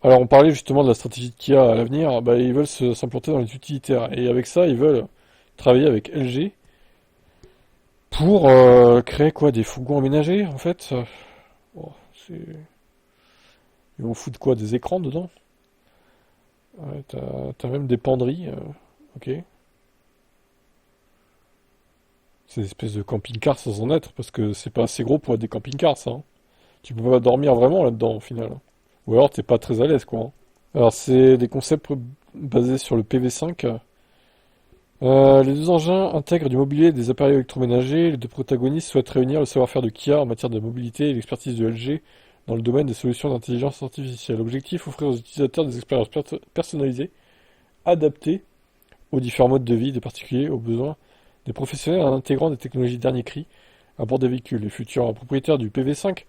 Alors, on parlait justement de la stratégie de Kia à l'avenir. Bah, ils veulent s'implanter dans les utilitaires. Et avec ça, ils veulent travailler avec LG pour créer quoi? Des fourgons aménagés, en fait. Bon, c'est... Ils vont foutre quoi? Des écrans dedans? Ouais, t'as même des penderies. Ok. C'est des espèces de camping-cars sans en être, parce que c'est pas assez gros pour être des camping-cars, ça, hein. Tu peux pas dormir vraiment là-dedans, au final. Ou alors t'es pas très à l'aise, quoi, hein. Alors, c'est des concepts basés sur le PV5. Les deux engins intègrent du mobilier et des appareils électroménagers. Les deux protagonistes souhaitent réunir le savoir-faire de Kia en matière de mobilité et l'expertise de LG dans le domaine des solutions d'intelligence artificielle. Objectif, offrir aux utilisateurs des expériences personnalisées, adaptées aux différents modes de vie des particuliers, aux besoins des professionnels en intégrant des technologies dernier cri à bord des véhicules. Les futurs propriétaires du PV5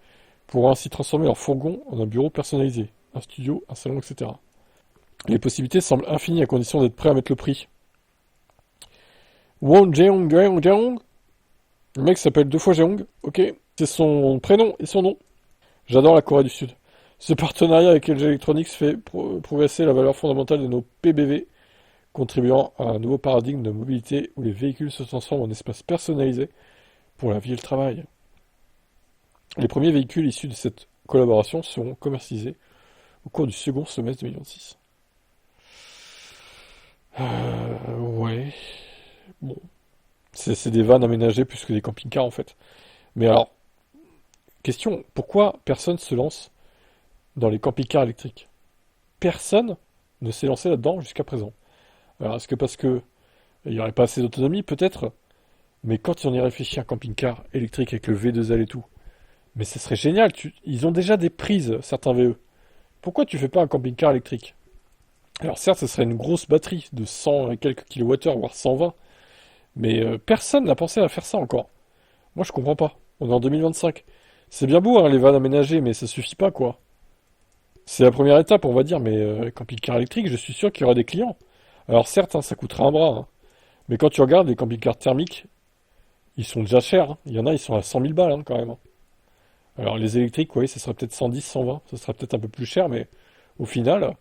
pourront ainsi transformer leur fourgon en un bureau personnalisé, un studio, un salon, etc. Les possibilités semblent infinies à condition d'être prêt à mettre le prix. Won Jeong Jeong Jeong. Le mec s'appelle deux fois Jeong, ok. C'est son prénom et son nom. J'adore la Corée du Sud. Ce partenariat avec LG Electronics fait progresser la valeur fondamentale de nos PBV, contribuant à un nouveau paradigme de mobilité où les véhicules se transforment en espaces personnalisés pour la vie et le travail. Les premiers véhicules issus de cette collaboration seront commercialisés au cours du second semestre 2026. Ouais. Bon. C'est des vannes aménagées plus que des camping-cars en fait. Mais alors, question, pourquoi personne se lance dans les camping-cars électriques? Personne ne s'est lancé là-dedans jusqu'à présent. Alors, est-ce que parce que il n'y aurait pas assez d'autonomie, peut-être? Mais quand on y réfléchit, un camping-car électrique avec le V2L et tout, mais ce serait génial. Ils ont déjà des prises, certains VE. Pourquoi tu fais pas un camping-car électrique? Alors certes, ce serait une grosse batterie de 100 et quelques kilowattheures, voire 120, mais personne n'a pensé à faire ça encore. Moi, je comprends pas. On est en 2025. C'est bien beau, hein, les vannes aménagées, mais ça suffit pas, quoi. C'est la première étape, on va dire, mais camping-car électrique, je suis sûr qu'il y aura des clients. Alors certes, hein, ça coûtera un bras, hein, mais quand tu regardes les camping-cars thermiques, ils sont déjà chers, hein. Il y en a, ils sont à 100 000 balles, hein, quand même, hein. Alors les électriques, oui, ça serait peut-être 110, 120, ça serait peut-être un peu plus cher, mais au final,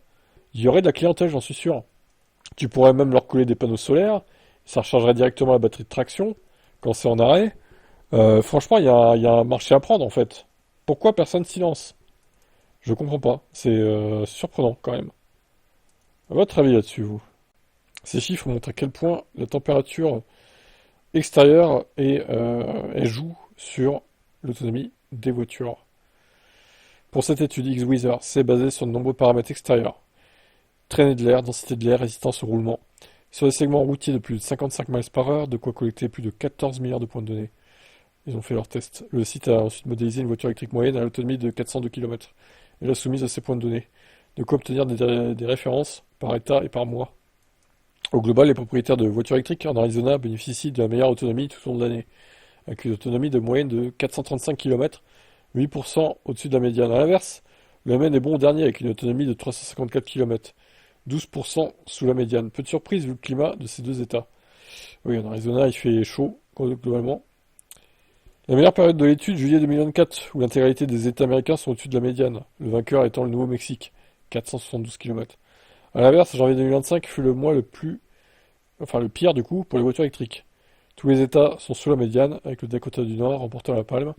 il y aurait de la clientèle, j'en suis sûr. Tu pourrais même leur coller des panneaux solaires, ça rechargerait directement la batterie de traction quand c'est en arrêt. Franchement, il y a un marché à prendre, en fait. Pourquoi personne s'y lance? Je comprends pas. C'est surprenant, quand même. À votre avis là-dessus, vous? Ces chiffres montrent à quel point la température extérieure elle joue sur l'autonomie des voitures. Pour cette étude, X-Weather s'est basé sur de nombreux paramètres extérieurs. Traînée de l'air, densité de l'air, résistance au roulement. Sur des segments routiers de plus de 55 miles par heure, de quoi collecter plus de 14 milliards de points de données. Ils ont fait leur test. Le site a ensuite modélisé une voiture électrique moyenne à l'autonomie de 402 km et l'a soumise à ces points de données. De quoi obtenir des références par état et par mois. Au global, les propriétaires de voitures électriques en Arizona bénéficient de la meilleure autonomie tout au long de l'année, avec une autonomie de moyenne de 435 km, 8% au-dessus de la médiane. À l'inverse, le Maine est bon dernier avec une autonomie de 354 km, 12% sous la médiane. Peu de surprise vu le climat de ces deux États. Oui, en Arizona, il fait chaud, globalement. La meilleure période de l'étude, juillet 2024, où l'intégralité des États américains sont au-dessus de la médiane, le vainqueur étant le Nouveau-Mexique, 472 km. A l'inverse, janvier 2025 fut le mois le pire du coup, pour les voitures électriques. Tous les États sont sous la médiane, avec le Dakota du Nord remportant la palme,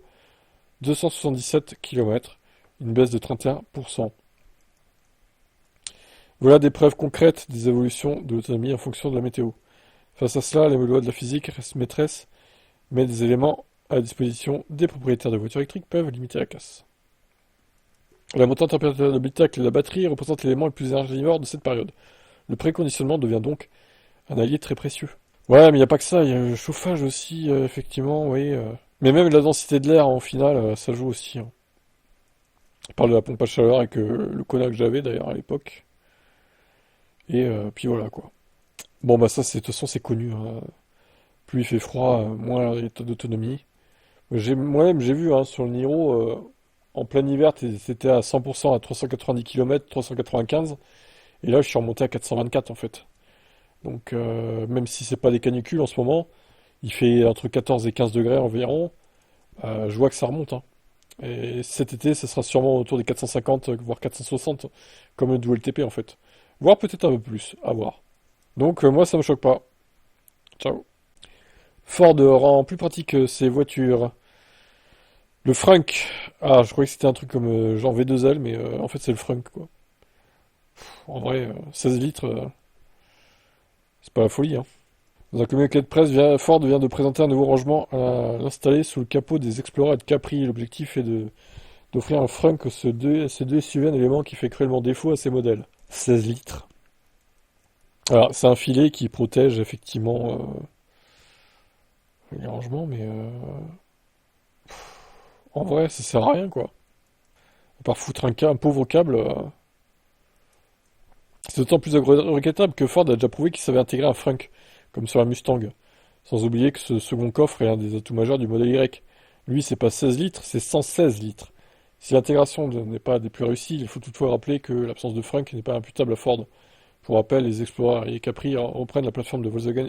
277 km, une baisse de 31%. Voilà des preuves concrètes des évolutions de l'autonomie en fonction de la météo. Face à cela, les lois de la physique restent maîtresses, mais des éléments à la disposition des propriétaires de voitures électriques peuvent limiter la casse. La montée en température de l'habitacle et de la batterie représente l'élément le plus énergivore de cette période. Le préconditionnement devient donc un allié très précieux. Ouais, mais il n'y a pas que ça, il y a le chauffage aussi, effectivement, oui. Mais même la densité de l'air, en final, ça joue aussi, hein. Je parle de la pompe à chaleur avec le Kona que j'avais d'ailleurs à l'époque. Et puis voilà quoi. Bon bah ça, de toute façon, c'est connu, hein. Plus il fait froid, moins il y a d'autonomie. Moi-même, j'ai vu, hein, sur le Niro, en plein hiver, c'était à 100% à 390 km, 395. Et là, je suis remonté à 424 en fait. Donc, même si c'est pas des canicules en ce moment, il fait entre 14 et 15 degrés environ. Je vois que ça remonte, hein. Et cet été, ça sera sûrement autour des 450, voire 460, comme le WLTP en fait. Voire peut-être un peu plus, à voir. Donc moi, ça me choque pas. Ciao. Ford rend plus pratique ses voitures. Le Frunk. Ah, je croyais que c'était un truc comme genre V2L, mais en fait c'est le Frunk quoi. En vrai, 16 litres, c'est pas la folie, hein. Dans un communiqué de presse, Ford vient de présenter un nouveau rangement à l'installer sous le capot des Explorer et de Capri. L'objectif est d'offrir un Frunk à ces deux SUV, un élément qui fait cruellement défaut à ces modèles. 16 litres. Alors, c'est un filet qui protège effectivement les rangements, mais en vrai, ça sert à rien, quoi. À part foutre un pauvre câble, c'est d'autant plus regrettable que Ford a déjà prouvé qu'il savait intégrer un frunk, comme sur la Mustang. Sans oublier que ce second coffre est un des atouts majeurs du modèle Y. Lui, c'est pas 16 litres, c'est 116 litres. Si l'intégration n'est pas des plus réussies, il faut toutefois rappeler que l'absence de frunk n'est pas imputable à Ford. Pour rappel, les Explorer et les Capri reprennent la plateforme de Volkswagen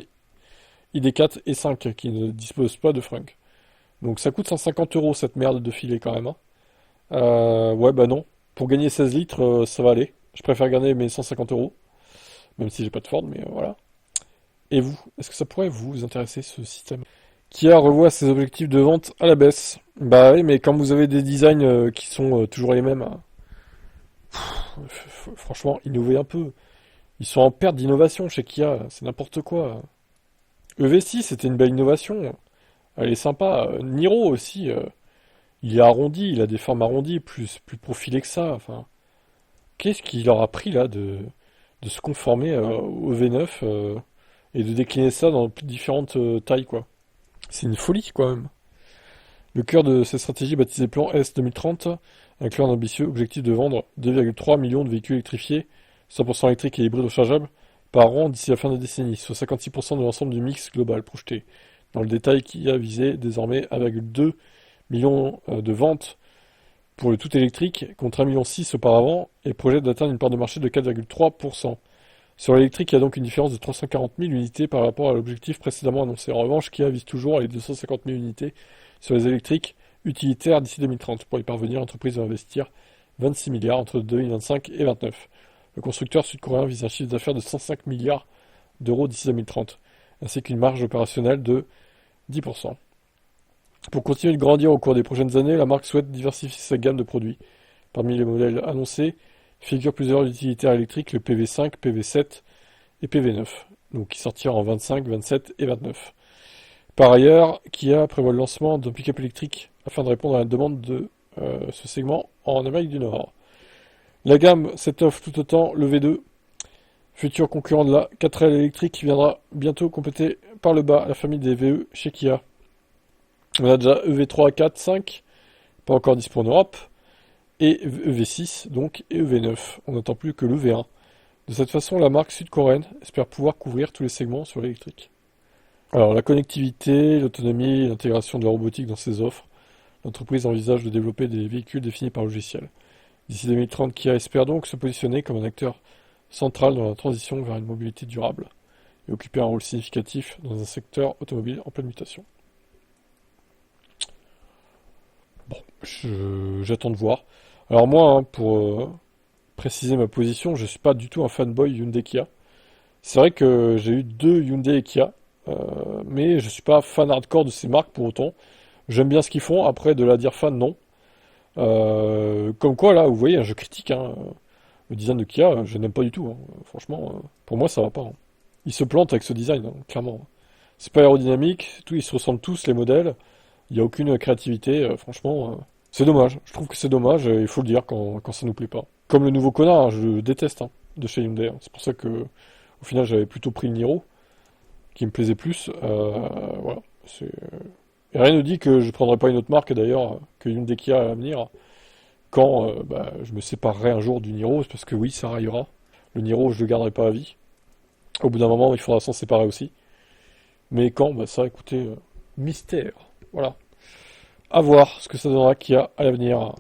ID4 et 5 qui ne disposent pas de frunk. Donc ça coûte 150 euros cette merde de filet quand même, hein. Ouais, bah non. Pour gagner 16 litres, ça va aller. Je préfère garder mes 150 euros, même si j'ai pas de Ford, mais voilà. Et vous, est-ce que ça pourrait vous intéresser ce système? Kia revoit ses objectifs de vente à la baisse. Bah oui, mais quand vous avez des designs qui sont toujours les mêmes, hein, franchement, innovez un peu. Ils sont en perte d'innovation chez Kia, c'est n'importe quoi. EV6, c'était une belle innovation. Elle est sympa. Niro aussi, il est arrondi, il a des formes arrondies, plus profilées que ça. Enfin, qu'est-ce qui leur a pris là de se conformer au V9 et de décliner ça dans différentes tailles, quoi. C'est une folie, quoi, même. Le cœur de cette stratégie, baptisée Plan S 2030, inclut un ambitieux objectif de vendre 2,3 millions de véhicules électrifiés, 100% électriques et hybrides rechargeables, par an d'ici la fin de la décennie, soit 56% de l'ensemble du mix global projeté. Dans le détail, qui a visé désormais 1,2 million de ventes pour le tout électrique, contre 1,6 million auparavant, et projette d'atteindre une part de marché de 4,3%. Sur l'électrique, il y a donc une différence de 340 000 unités par rapport à l'objectif précédemment annoncé. En revanche, Kia vise toujours les 250 000 unités sur les électriques utilitaires d'ici 2030. Pour y parvenir, l'entreprise va investir 26 milliards entre 2025 et 2029. Le constructeur sud-coréen vise un chiffre d'affaires de 105 milliards d'euros d'ici 2030, ainsi qu'une marge opérationnelle de 10%. Pour continuer de grandir au cours des prochaines années, la marque souhaite diversifier sa gamme de produits. Parmi les modèles annoncés figurent plusieurs utilitaires électriques, le PV5, PV7 et PV9, donc qui sortiront en 25, 27 et 29. Par ailleurs, Kia prévoit le lancement d'un pick-up électrique afin de répondre à la demande de ce segment en Amérique du Nord. La gamme s'étoffe tout autant, le V2, futur concurrent de la 4L électrique, viendra bientôt compléter par le bas la famille des VE chez Kia. On a déjà EV3, 4, 5, pas encore dispo en Europe, et EV6 donc, et EV9. On n'attend plus que le V1. De cette façon, la marque sud-coréenne espère pouvoir couvrir tous les segments sur l'électrique. Alors, la connectivité, l'autonomie et l'intégration de la robotique dans ses offres, l'entreprise envisage de développer des véhicules définis par logiciel. D'ici 2030, Kia espère donc se positionner comme un acteur central dans la transition vers une mobilité durable et occuper un rôle significatif dans un secteur automobile en pleine mutation. Bon, j'attends de voir. Alors moi, hein, pour préciser ma position, je suis pas du tout un fanboy Hyundai Kia. C'est vrai que j'ai eu deux Hyundai et Kia, mais je suis pas fan hardcore de ces marques pour autant. J'aime bien ce qu'ils font, après de la dire fan, non. Comme quoi, là, vous voyez, je critique, hein, le design de Kia, je n'aime pas du tout, hein. Franchement, pour moi, ça va pas, hein. Ils se plantent avec ce design, hein, clairement. C'est pas aérodynamique, tout, ils se ressemblent tous, les modèles. Il n'y a aucune créativité, franchement. C'est dommage, je trouve que c'est dommage, il faut le dire quand ça nous plaît pas. Comme le nouveau connard, hein, je le déteste, hein, de chez Hyundai, hein. C'est pour ça que, au final, j'avais plutôt pris le Niro, qui me plaisait plus. Voilà. Et rien ne dit que je prendrai pas une autre marque, d'ailleurs, que Hyundai Kia à l'avenir, quand je me séparerai un jour du Niro, parce que oui, ça raillera. Le Niro, je le garderai pas à vie. Au bout d'un moment, il faudra s'en séparer aussi. Mais quand, ça, écoutez, mystère. Voilà. À voir ce que ça donnera Kia à l'avenir.